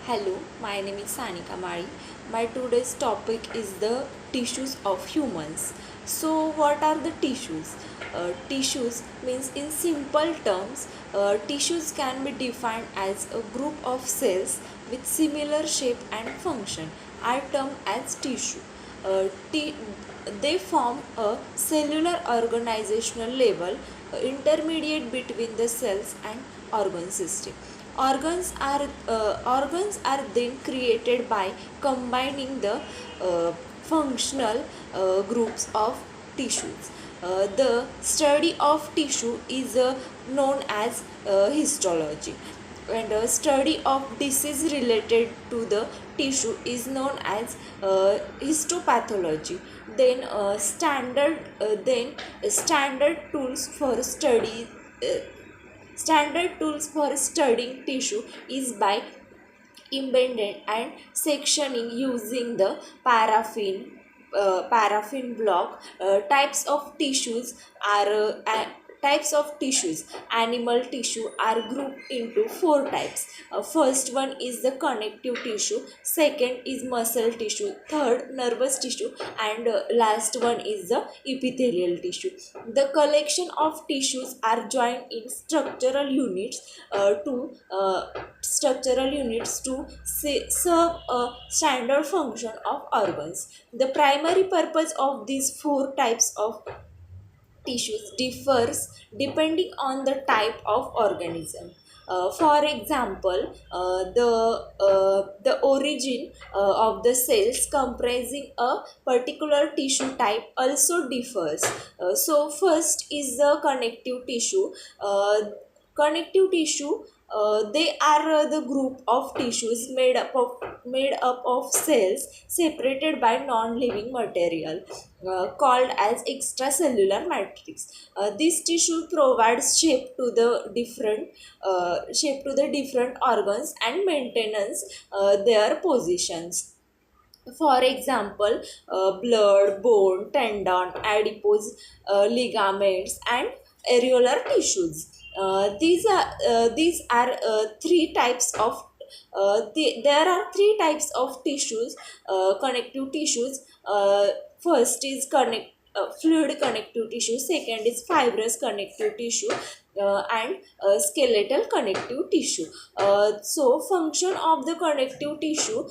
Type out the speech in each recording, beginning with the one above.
Hello, my name is Sanika Mari. My today's topic is the tissues of humans. So, what are the tissues? Tissues means in simple terms, tissues can be defined as a group of cells with similar shape and function are termed as tissue. Uh, t- they form a cellular organizational level intermediate between the cells and organ system. Organs are then created by combining the functional groups of tissues. The study of tissue is known as histology, and study of disease related to the tissue is known as histopathology. Then standard tools for study uh, standard tools for studying tissue is by embedding and sectioning using the paraffin block. Types of tissues are types of tissues. Animal tissue are grouped into four types. First one is the connective tissue, second is muscle tissue, third nervous tissue, and last one is the epithelial tissue. The collection of tissues are joined in structural units to serve a standard function of organs. The primary purpose of these four types of tissues differs depending on the type of organism. For example, the origin of the cells comprising a particular tissue type also differs. So, first is the connective tissue. Connective tissue, they are the group of tissues made up of cells separated by non-living material called as extracellular matrix. This tissue provides shape to the different organs and maintenance their positions. For example, blood, bone, tendon, adipose, ligaments, and areolar tissues. These are three types of there are three types of tissues, connective tissues. First is fluid connective tissue, second is fibrous connective tissue, and skeletal connective tissue. So function of the connective tissue,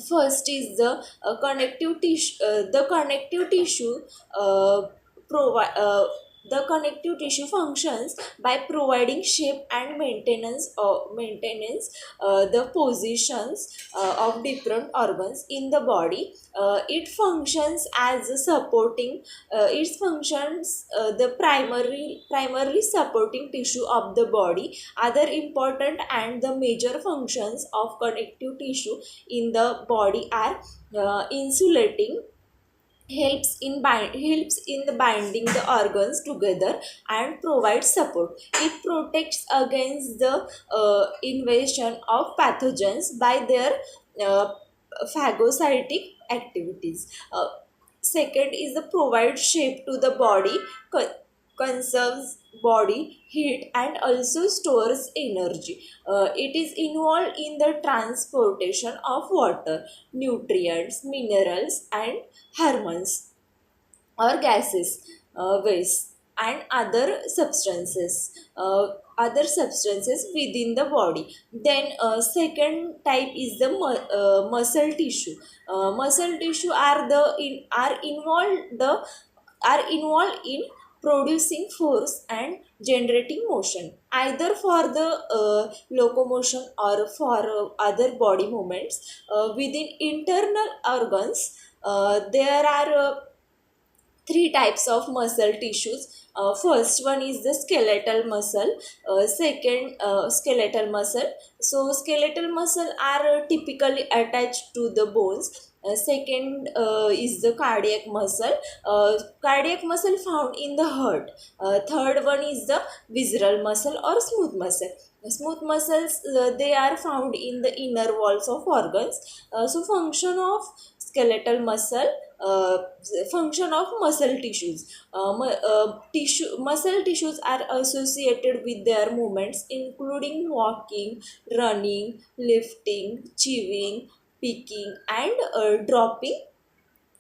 first is the connective tissue. Provide the connective tissue functions by providing shape and maintenance the positions of different organs in the body. It functions as a supporting it functions the primarily supporting tissue of the body. Other important and the major functions of connective tissue in the body are insulating, helps in the binding the organs together and provides support. It protects against the invasion of pathogens by their uh, phagocytic activities. Second is the provide shape to the body, conserves body heat, and also stores energy. It is involved in the transportation of water, nutrients, minerals, and hormones or gases, waste, and other substances within the body. Then second type is the muscle tissue. Muscle tissue are involved in producing force and generating motion, either for the locomotion or for other body movements within internal organs. There are three types of muscle tissues. First one is the skeletal muscle, second skeletal muscle. So skeletal muscle are typically attached to the bones. Second is the cardiac muscle. Cardiac muscle found in the heart. Third one is the visceral muscle or smooth muscle. Smooth muscles, they are found in the inner walls of organs. So function of skeletal muscle, function of muscle tissues. Muscle tissues are associated with their movements, including walking, running, lifting, chewing, picking, and dropping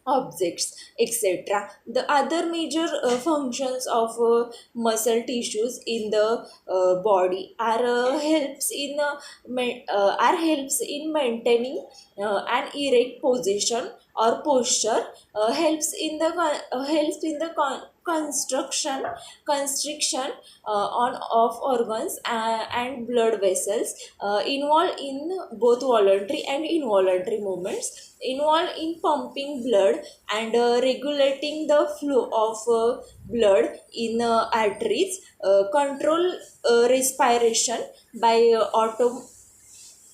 objects, etc. The other major functions of muscle tissues in the body are helps in maintaining an erect position or posture, helps in the construction constriction on of organs and blood vessels, involved in both voluntary and involuntary movements, involved in pumping blood and regulating the flow of blood in arteries, control respiration by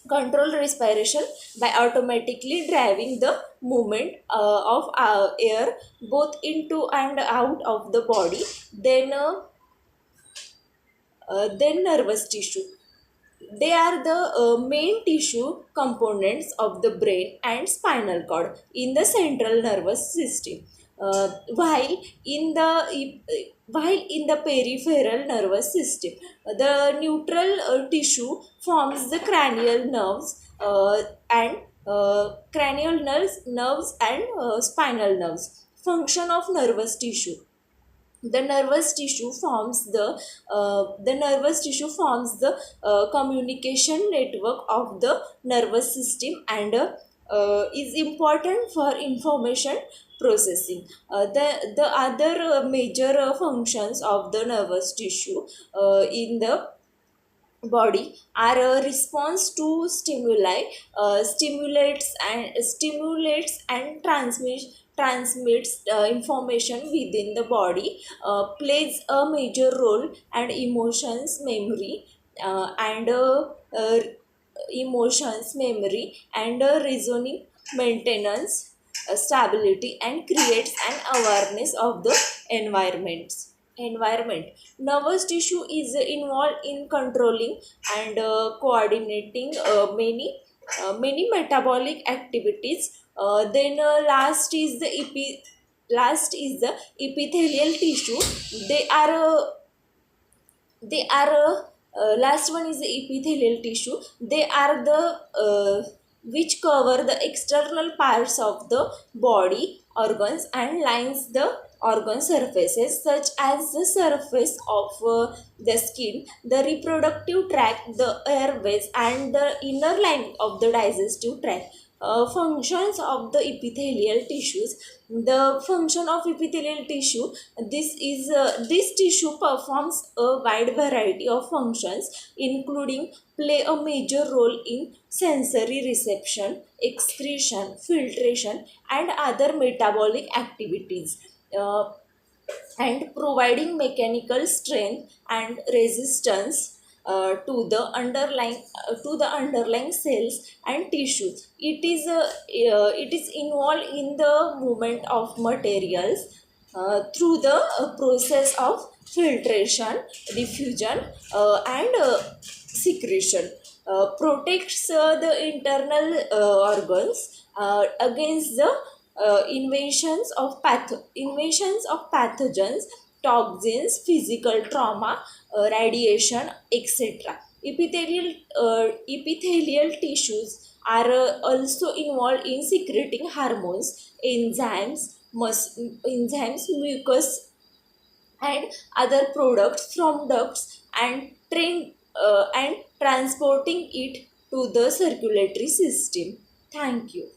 control respiration by automatically driving the movement of air both into and out of the body. Then nervous tissue, they are the main tissue components of the brain and spinal cord in the central nervous system. Uh, while in the while in the peripheral nervous system, the neutral tissue forms the cranial nerves and nerves and spinal nerves. Function of nervous tissue, the nervous tissue forms the communication network of the nervous system and is important for information processing. The other major functions of the nervous tissue in the body are a response to stimuli, stimulates and transmits information within the body, plays a major role, and and uh, emotions, memory, and reasoning, maintenance, stability, and creates an awareness of the environment. Nervous tissue is involved in controlling and coordinating many metabolic activities. Then last is the epithelial tissue. They are last one is the epithelial tissue. They are the which cover the external parts of the body organs and lines the organ surfaces, such as the surface of the skin, the reproductive tract, the airways, and the inner lining of the digestive tract. Functions of the epithelial tissues, the function of epithelial tissue, this tissue performs a wide variety of functions, including play a major role in sensory reception, excretion, filtration, and other metabolic activities, uh, and providing mechanical strength and resistance to the underlying cells and tissues. It is involved in the movement of materials through the process of filtration, diffusion, and secretion. Protects the internal organs against the invasions of pathogens, toxins, physical trauma, radiation, etc. Epithelial tissues are also involved in secreting hormones, enzymes, mucus, and other products from ducts and transporting it to the circulatory system. Thank you.